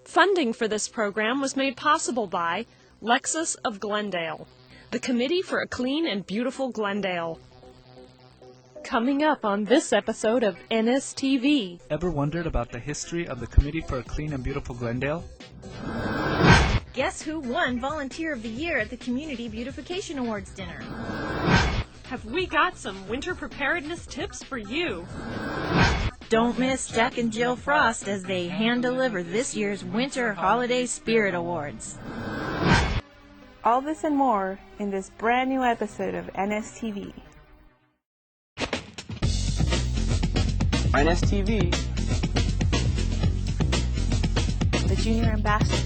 Funding for this program was made possible by Lexus of Glendale, the Committee for a Clean and Beautiful Glendale. Coming up on this episode of NSTV. Ever wondered about the history of the Committee for a Clean and Beautiful Glendale? Guess who won Volunteer of the Year at the Community Beautification Awards dinner? Have we got some winter preparedness tips for you? Don't miss Jack and Jill Frost as they hand-deliver this year's Winter Holiday Spirit Awards. All this and more in this brand new episode of NSTV. NSTV. The Junior Ambassadors.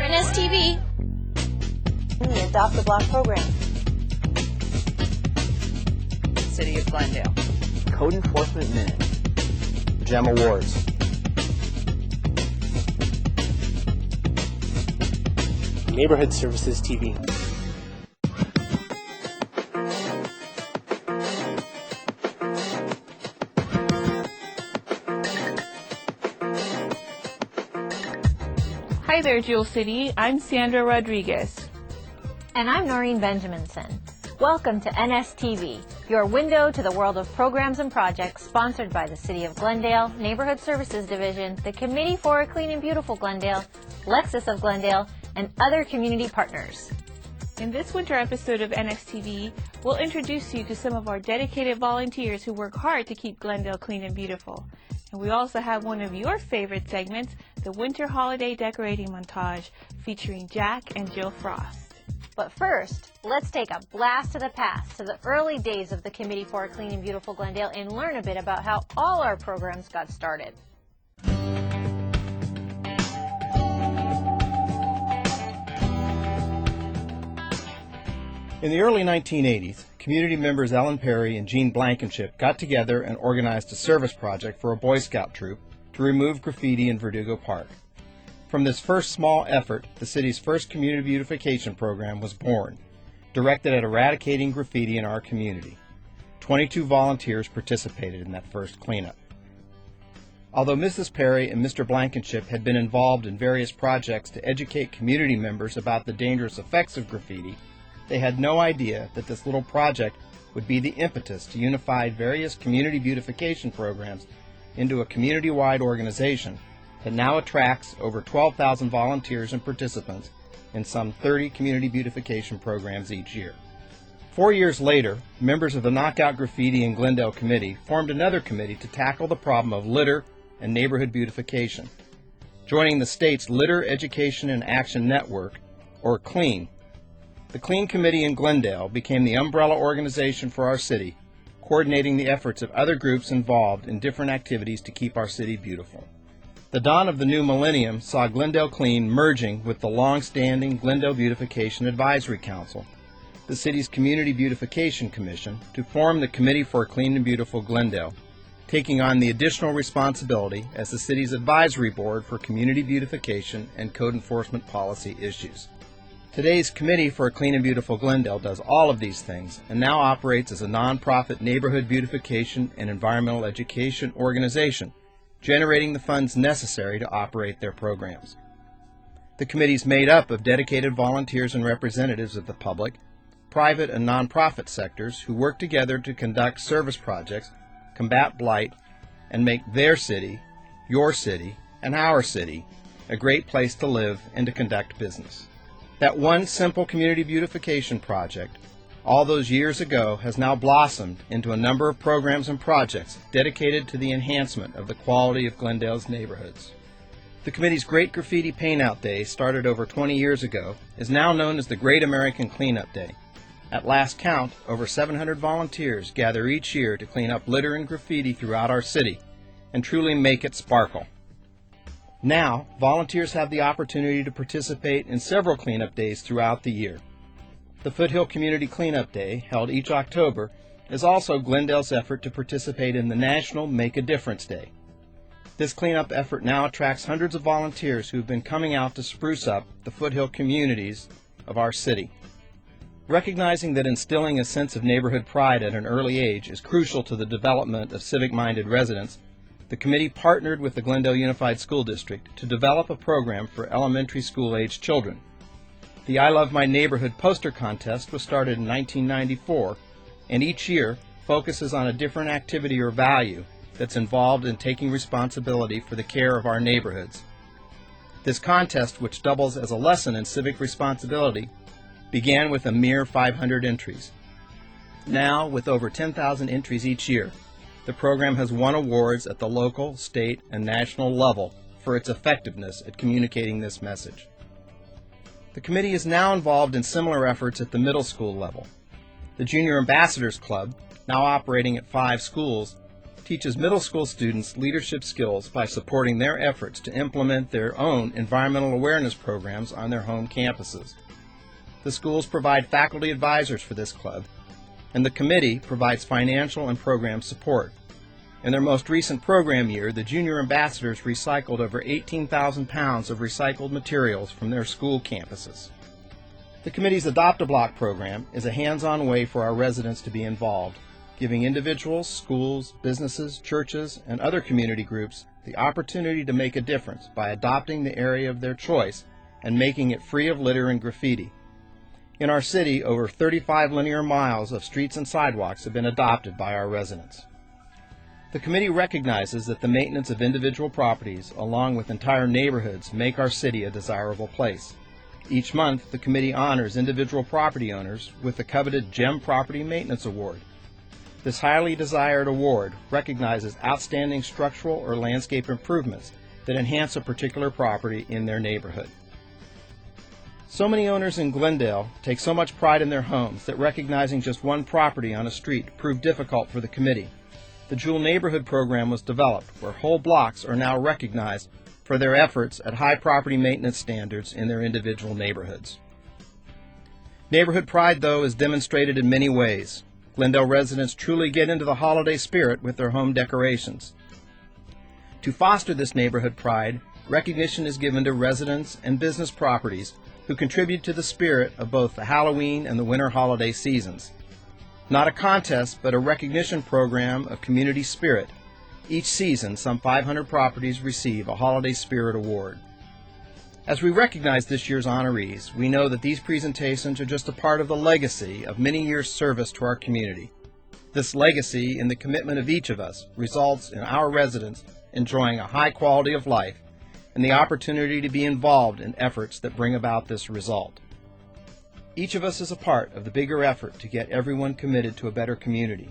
NSTV. The Adopt the Block program. City of Glendale. Code Enforcement Minute. GEM Awards. Neighborhood Services TV. Hi there, Jewel City. I'm Sandra Rodriguez. And I'm Noreen Benjaminson. Welcome to NSTV, your window to the world of programs and projects sponsored by the City of Glendale, Neighborhood Services Division, the Committee for a Clean and Beautiful Glendale, Lexus of Glendale, and other community partners. In this winter episode of NSTV, we'll introduce you to some of our dedicated volunteers who work hard to keep Glendale clean and beautiful. And we also have one of your favorite segments, the Winter Holiday Decorating Montage, featuring Jack and Jill Frost. But first, let's take a blast to the past, to the early days of the Committee for a Clean and Beautiful Glendale, and learn a bit about how all our programs got started. In the early 1980s, community members Ellen Perry and Jean Blankenship got together and organized a service project for a Boy Scout troop to remove graffiti in Verdugo Park. From this first small effort, the city's first community beautification program was born, directed at eradicating graffiti in our community. 22 volunteers participated in that first cleanup. Although Mrs. Perry and Mr. Blankenship had been involved in various projects to educate community members about the dangerous effects of graffiti, they had no idea that this little project would be the impetus to unify various community beautification programs into a community-wide organization that now attracts over 12,000 volunteers and participants in some 30 community beautification programs each year. 4 years later, members of the Knockout Graffiti and Glendale Committee formed another committee to tackle the problem of litter and neighborhood beautification. Joining the state's Litter Education and Action Network, or CLEAN, the CLEAN Committee in Glendale became the umbrella organization for our city, coordinating the efforts of other groups involved in different activities to keep our city beautiful. The dawn of the new millennium saw Glendale Clean merging with the long-standing Glendale Beautification Advisory Council, the city's Community Beautification Commission, to form the Committee for a Clean and Beautiful Glendale, taking on the additional responsibility as the city's advisory board for community beautification and code enforcement policy issues. Today's Committee for a Clean and Beautiful Glendale does all of these things and now operates as a nonprofit neighborhood beautification and environmental education organization, generating the funds necessary to operate their programs. The committee is made up of dedicated volunteers and representatives of the public, private and nonprofit sectors who work together to conduct service projects, combat blight, and make their city, your city, and our city a great place to live and to conduct business. That one simple community beautification project all those years ago has now blossomed into a number of programs and projects dedicated to the enhancement of the quality of Glendale's neighborhoods. The committee's Great Graffiti Paint-Out Day, started over 20 years ago, is now known as the Great American Cleanup Day. At last count, over 700 volunteers gather each year to clean up litter and graffiti throughout our city and truly make it sparkle. Now, volunteers have the opportunity to participate in several cleanup days throughout the year. The Foothill Community Cleanup Day, held each October, is also Glendale's effort to participate in the National Make a Difference Day. This cleanup effort now attracts hundreds of volunteers who have been coming out to spruce up the foothill communities of our city. Recognizing that instilling a sense of neighborhood pride at an early age is crucial to the development of civic-minded residents, the committee partnered with the Glendale Unified School District to develop a program for elementary school-aged children. The I Love My Neighborhood poster contest was started in 1994, and each year focuses on a different activity or value that's involved in taking responsibility for the care of our neighborhoods. This contest, which doubles as a lesson in civic responsibility, began with a mere 500 entries. Now, with over 10,000 entries each year, the program has won awards at the local, state, and national level for its effectiveness at communicating this message. The committee is now involved in similar efforts at the middle school level. The Junior Ambassadors Club, now operating at 5 schools, teaches middle school students leadership skills by supporting their efforts to implement their own environmental awareness programs on their home campuses. The schools provide faculty advisors for this club, and the committee provides financial and program support. In their most recent program year, the Junior Ambassadors recycled over 18,000 pounds of recycled materials from their school campuses. The committee's Adopt-A-Block program is a hands-on way for our residents to be involved, giving individuals, schools, businesses, churches, and other community groups the opportunity to make a difference by adopting the area of their choice and making it free of litter and graffiti. In our city, over 35 linear miles of streets and sidewalks have been adopted by our residents. The committee recognizes that the maintenance of individual properties, along with entire neighborhoods, make our city a desirable place. Each month, the committee honors individual property owners with the coveted GEM Property Maintenance Award. This highly desired award recognizes outstanding structural or landscape improvements that enhance a particular property in their neighborhood. So many owners in Glendale take so much pride in their homes that recognizing just one property on a street proved difficult for the committee. The Jewel Neighborhood Program was developed, where whole blocks are now recognized for their efforts at high property maintenance standards in their individual neighborhoods. Neighborhood pride, though, is demonstrated in many ways. Glendale residents truly get into the holiday spirit with their home decorations. To foster this neighborhood pride, recognition is given to residents and business properties who contribute to the spirit of both the Halloween and the winter holiday seasons. Not a contest, but a recognition program of community spirit. Each season, some 500 properties receive a Holiday Spirit Award. As we recognize this year's honorees, we know that these presentations are just a part of the legacy of many years' service to our community. This legacy in the commitment of each of us results in our residents enjoying a high quality of life and the opportunity to be involved in efforts that bring about this result. Each of us is a part of the bigger effort to get everyone committed to a better community.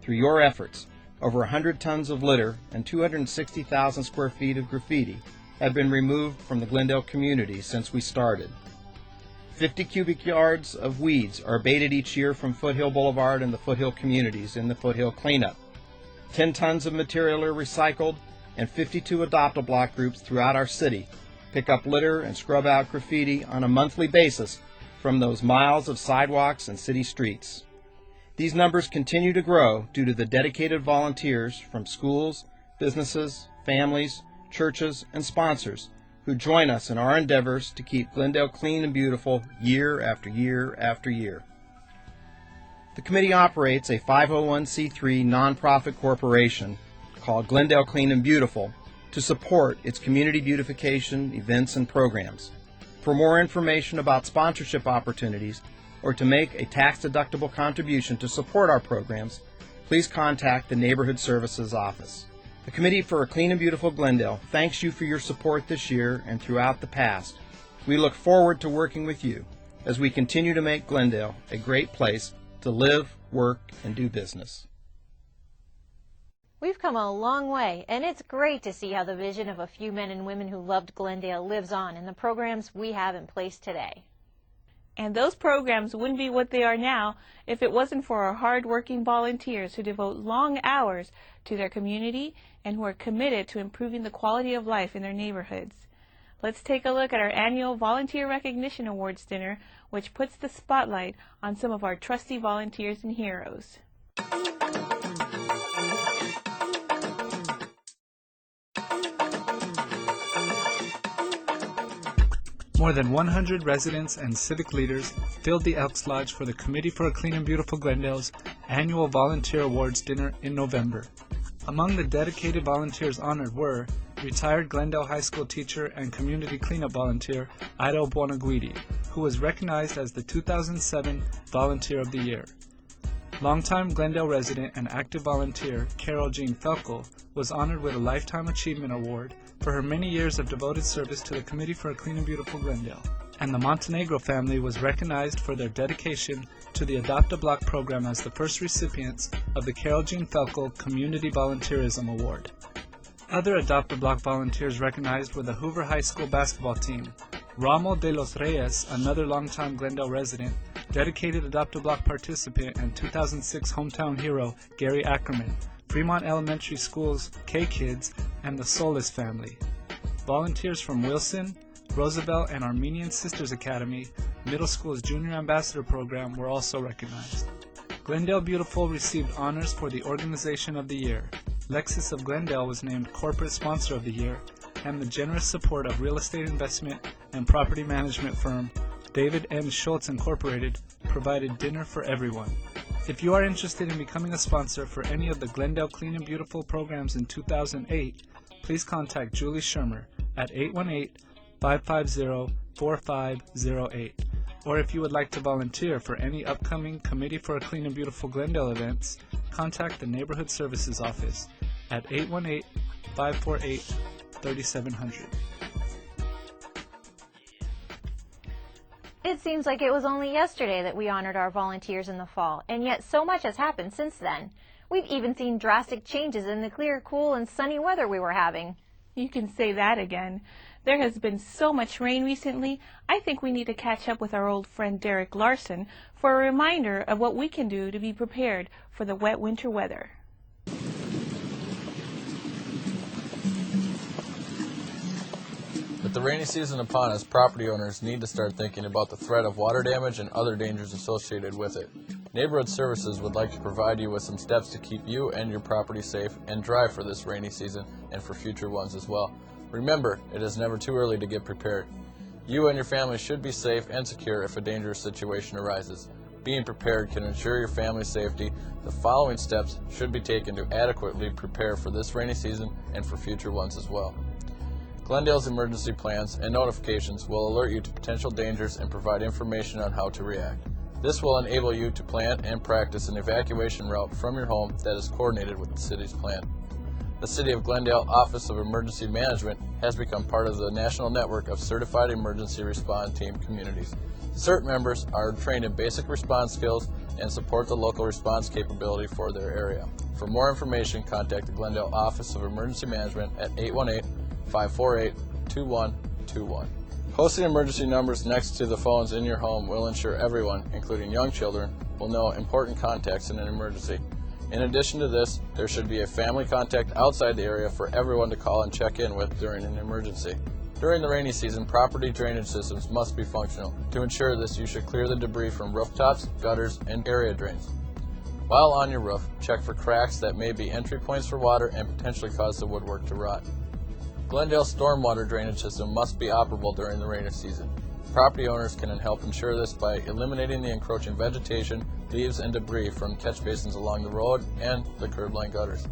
Through your efforts, over 100 tons of litter and 260,000 square feet of graffiti have been removed from the Glendale community since we started. 50 cubic yards of weeds are abated each year from Foothill Boulevard and the Foothill communities in the Foothill Cleanup. 10 tons of material are recycled, and 52 Adopt-A-Block groups throughout our city pick up litter and scrub out graffiti on a monthly basis from those miles of sidewalks and city streets. These numbers continue to grow due to the dedicated volunteers from schools, businesses, families, churches, and sponsors who join us in our endeavors to keep Glendale clean and beautiful year after year after year. The committee operates a 501c3 nonprofit corporation called Glendale Clean and Beautiful to support its community beautification events and programs. For more information about sponsorship opportunities or to make a tax-deductible contribution to support our programs, please contact the Neighborhood Services Office. The Committee for a Clean and Beautiful Glendale thanks you for your support this year and throughout the past. We look forward to working with you as we continue to make Glendale a great place to live, work, and do business. We've come a long way, and it's great to see how the vision of a few men and women who loved Glendale lives on in the programs we have in place today. And those programs wouldn't be what they are now if it wasn't for our hard-working volunteers who devote long hours to their community and who are committed to improving the quality of life in their neighborhoods. Let's take a look at our annual Volunteer Recognition Awards dinner, which puts the spotlight on some of our trusty volunteers and heroes. More than 100 residents and civic leaders filled the Elks Lodge for the Committee for a Clean and Beautiful Glendale's annual Volunteer Awards dinner in November. Among the dedicated volunteers honored were retired Glendale High School teacher and community cleanup volunteer Ido Buonaguidi, who was recognized as the 2007 Volunteer of the Year. Longtime Glendale resident and active volunteer Carol Jean Felkel was honored with a Lifetime Achievement Award for her many years of devoted service to the Committee for a Clean and Beautiful Glendale. And the Montenegro family was recognized for their dedication to the Adopt a Block program as the first recipients of the Carol Jean Felkel Community Volunteerism Award. Other Adopt a Block volunteers recognized were the Hoover High School basketball team, Ramo de los Reyes, another longtime Glendale resident, dedicated Adopt a Block participant and 2006 hometown hero Gary Ackerman, Fremont Elementary School's K-Kids, and the Solis family. Volunteers from Wilson, Roosevelt, and Armenian Sisters Academy, Middle School's Junior Ambassador Program, were also recognized. Glendale Beautiful received honors for the Organization of the Year. Lexus of Glendale was named Corporate Sponsor of the Year, and the generous support of real estate investment and property management firm David M. Schultz Incorporated provided dinner for everyone. If you are interested in becoming a sponsor for any of the Glendale Clean and Beautiful programs in 2008, please contact Julie Shermer at 818-550-4508. Or if you would like to volunteer for any upcoming Committee for a Clean and Beautiful Glendale events, contact the Neighborhood Services Office at 818-548-3700. It seems like it was only yesterday that we honored our volunteers in the fall, and yet so much has happened since then. We've even seen drastic changes in the clear, cool, and sunny weather we were having. You can say that again. There has been so much rain recently, I think we need to catch up with our old friend Derek Larson for a reminder of what we can do to be prepared for the wet winter weather. With the rainy season upon us, property owners need to start thinking about the threat of water damage and other dangers associated with it. Neighborhood Services would like to provide you with some steps to keep you and your property safe and dry for this rainy season and for future ones as well. Remember, it is never too early to get prepared. You and your family should be safe and secure if a dangerous situation arises. Being prepared can ensure your family's safety. The following steps should be taken to adequately prepare for this rainy season and for future ones as well. Glendale's emergency plans and notifications will alert you to potential dangers and provide information on how to react. This will enable you to plan and practice an evacuation route from your home that is coordinated with the city's plan. The City of Glendale Office of Emergency Management has become part of the national network of certified emergency response team communities. CERT members are trained in basic response skills and support the local response capability for their area. For more information, contact the Glendale Office of Emergency Management at 818-548-2121. Posting emergency numbers next to the phones in your home will ensure everyone, including young children, will know important contacts in an emergency. In addition to this, there should be a family contact outside the area for everyone to call and check in with during an emergency. During the rainy season, property drainage systems must be functional. To ensure this, you should clear the debris from rooftops, gutters, and area drains. While on your roof, check for cracks that may be entry points for water and potentially cause the woodwork to rot. Glendale's stormwater drainage system must be operable during the rainy season. Property owners can help ensure this by eliminating the encroaching vegetation, leaves, and debris from catch basins along the road and the curb line gutters.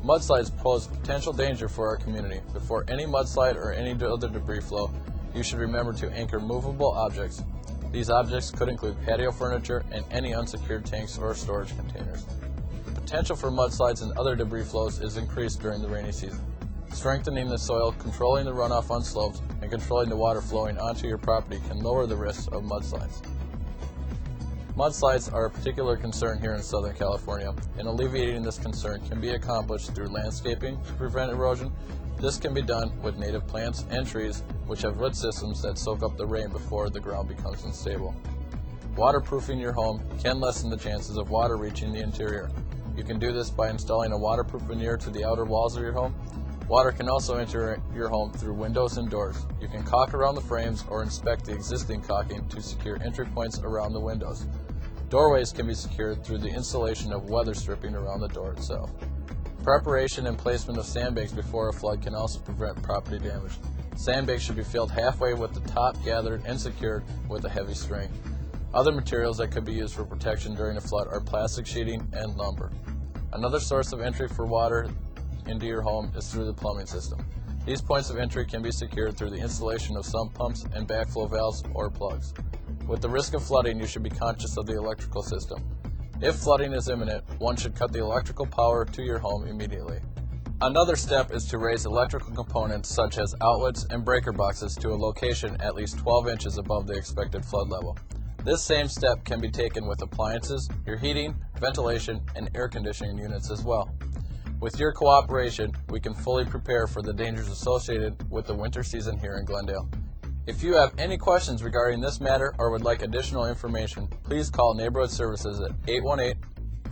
Mudslides pose potential danger for our community. Before any mudslide or any other debris flow, you should remember to anchor movable objects. These objects could include patio furniture and any unsecured tanks or storage containers. The potential for mudslides and other debris flows is increased during the rainy season. Strengthening the soil, controlling the runoff on slopes, and controlling the water flowing onto your property can lower the risks of mudslides. Mudslides are a particular concern here in Southern California, and alleviating this concern can be accomplished through landscaping to prevent erosion. This can be done with native plants and trees which have root systems that soak up the rain before the ground becomes unstable. Waterproofing your home can lessen the chances of water reaching the interior. You can do this by installing a waterproof veneer to the outer walls of your home. Water can also enter your home through windows and doors. You can caulk around the frames or inspect the existing caulking to secure entry points around the windows. Doorways can be secured through the installation of weather stripping around the door itself. Preparation and placement of sandbags before a flood can also prevent property damage. Sandbags should be filled halfway with the top gathered and secured with a heavy string. Other materials that could be used for protection during a flood are plastic sheeting and lumber. Another source of entry for water into your home is through the plumbing system. These points of entry can be secured through the installation of sump pumps and backflow valves or plugs. With the risk of flooding, you should be conscious of the electrical system. If flooding is imminent, one should cut the electrical power to your home immediately. Another step is to raise electrical components such as outlets and breaker boxes to a location at least 12 inches above the expected flood level. This same step can be taken with appliances, your heating, ventilation, and air conditioning units as well. With your cooperation, we can fully prepare for the dangers associated with the winter season here in Glendale. If you have any questions regarding this matter or would like additional information, please call Neighborhood Services at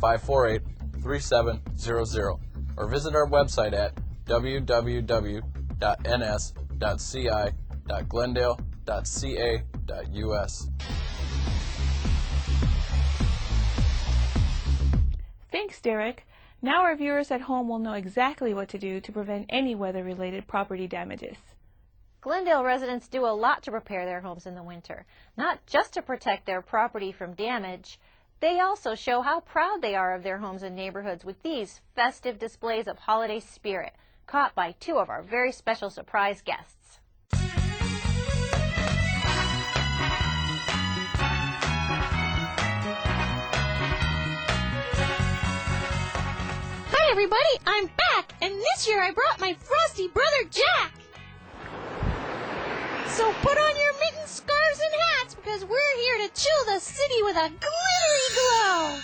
818-548-3700 or visit our website at www.ns.ci.glendale.ca.us. Thanks, Derek. Now our viewers at home will know exactly what to do to prevent any weather-related property damages. Glendale residents do a lot to prepare their homes in the winter, not just to protect their property from damage. They also show how proud they are of their homes and neighborhoods with these festive displays of holiday spirit, caught by two of our very special surprise guests. Hi everybody, I'm back, and this year I brought my frosty brother Jack. So put on your mittens, scarves, and hats, because we're here to chill the city with a glittery glow.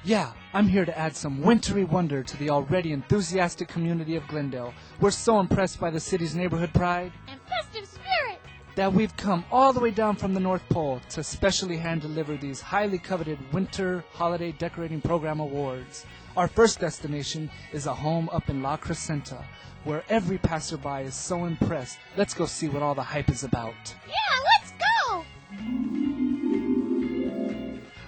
Yeah, I'm here to add some wintry wonder to the already enthusiastic community of Glendale. We're so impressed by the city's neighborhood pride And festive spirit. that we've come all the way down from the North Pole to specially hand-deliver these highly coveted Winter Holiday Decorating Program awards. Our first destination is a home up in La Crescenta, where every passerby is so impressed. Let's go see what all the hype is about. Yeah, let's go.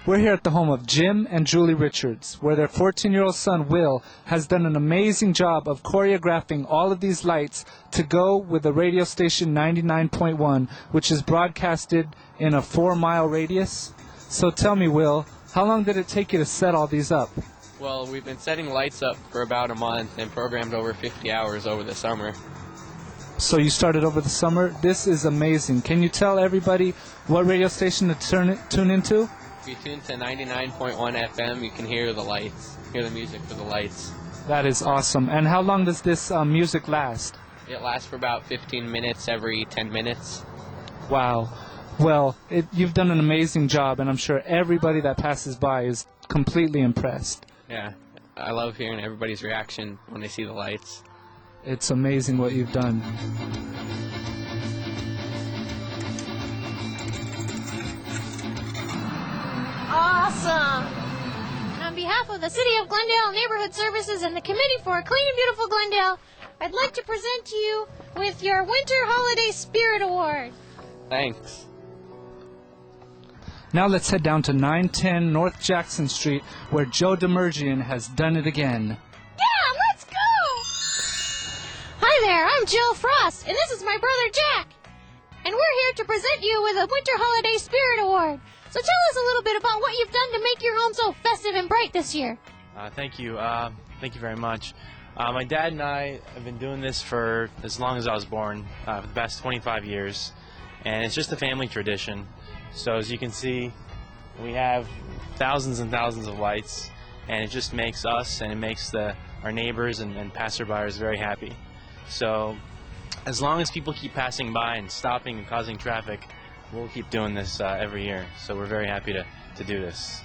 We're here at the home of Jim and Julie Richards, where their 14-year-old son, Will, has done an amazing job of choreographing all of these lights to go with the radio station 99.1, which is broadcasted in a 4-mile radius. So tell me, Will, how long did it take you to set all these up? Well, we've been setting lights up for about a month and programmed over 50 hours over the summer. So you started over the summer? This is amazing. Can you tell everybody what radio station to tune into? If you tune to 99.1 FM, you can hear the lights, hear the music for the lights. That is awesome. And how long does this music last? It lasts for about 15 minutes every 10 minutes. Wow. Well, you've done an amazing job, and I'm sure everybody that passes by is completely impressed. Yeah, I love hearing everybody's reaction when they see the lights. It's amazing what you've done. Awesome. And on behalf of the City of Glendale Neighborhood Services and the Committee for a Clean and Beautiful Glendale, I'd like to present to you with your Winter Holiday Spirit Award. Thanks. Now let's head down to 910 North Jackson Street, where Joe Demergian has done it again. Yeah, let's go! Hi there, I'm Jill Frost, and this is my brother Jack. And we're here to present you with a Winter Holiday Spirit Award. So tell us a little bit about what you've done to make your home so festive and bright this year. Thank you. Thank you very much. My dad and I have been doing this for as long as I was born, for the past 25 years. And it's just a family tradition. So as you can see, we have thousands and thousands of lights, and it just makes us and it makes our neighbors and passerbyers very happy. So as long as people keep passing by and stopping and causing traffic, we'll keep doing this every year. So we're very happy to do this.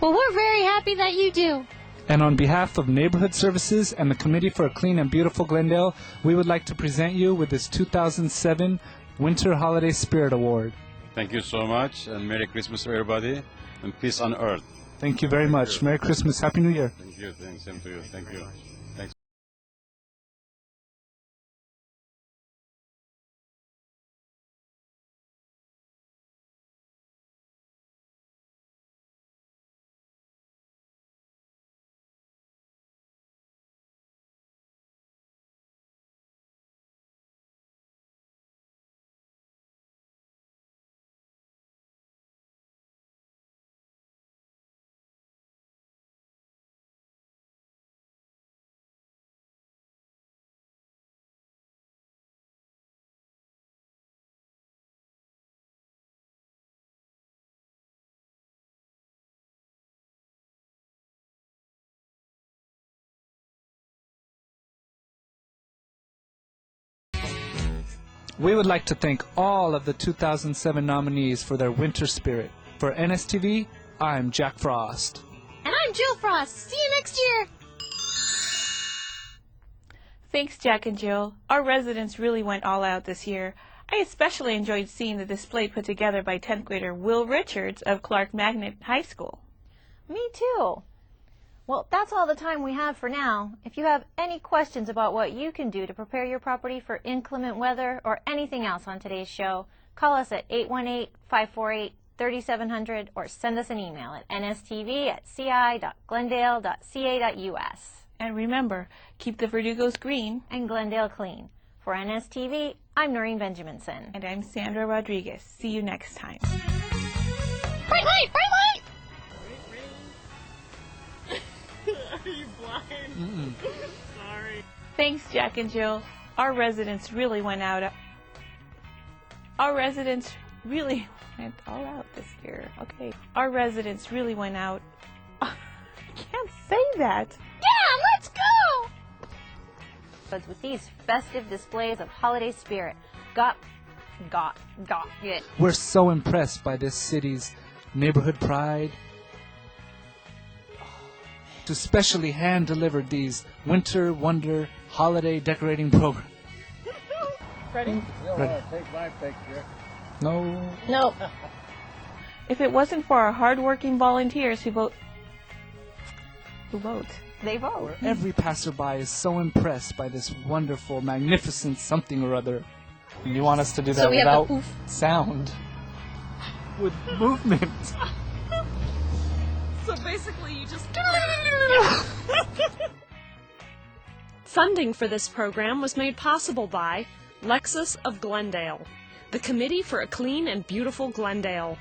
Well, we're very happy that you do. And on behalf of Neighborhood Services and the Committee for a Clean and Beautiful Glendale, we would like to present you with this 2007 Winter Holiday Spirit Award. Thank you so much, and Merry Christmas to everybody, and peace on earth. Thank you very much. Merry Christmas. Happy New Year. Thank you. Same to you. Thank you. Thanks. We would like to thank all of the 2007 nominees for their winter spirit. For NSTV, I'm Jack Frost. And I'm Jill Frost. See you next year. Thanks, Jack and Jill. Our residents really went all out this year. I especially enjoyed seeing the display put together by 10th grader Will Richards of Clark Magnet High School. Me too. Well, that's all the time we have for now. If you have any questions about what you can do to prepare your property for inclement weather or anything else on today's show, call us at 818-548-3700 or send us an email at nstv@ci.glendale.ca.us. And remember, keep the Verdugos green and Glendale clean. For NSTV, I'm Noreen Benjaminson. And I'm Sandra Rodriguez. See you next time. Bright light! Bright light! Are you blind? Sorry. Thanks, Jack and Jill. Our residents really went all out this year. Okay. Our residents really went out. I can't say that. Yeah, let's go! But with these festive displays of holiday spirit, got it. We're so impressed by this city's neighborhood pride. To specially hand-delivered these Winter Wonder holiday decorating programs. Ready? Ready. Take my picture. No. Nope. If it wasn't for our hard-working volunteers who vote. They vote. Every passerby is so impressed by this wonderful, magnificent something or other. You want us to do that So we have without the poof. sound? With movement. So basically you just... Funding for this program was made possible by Lexus of Glendale, the Committee for a Clean and Beautiful Glendale,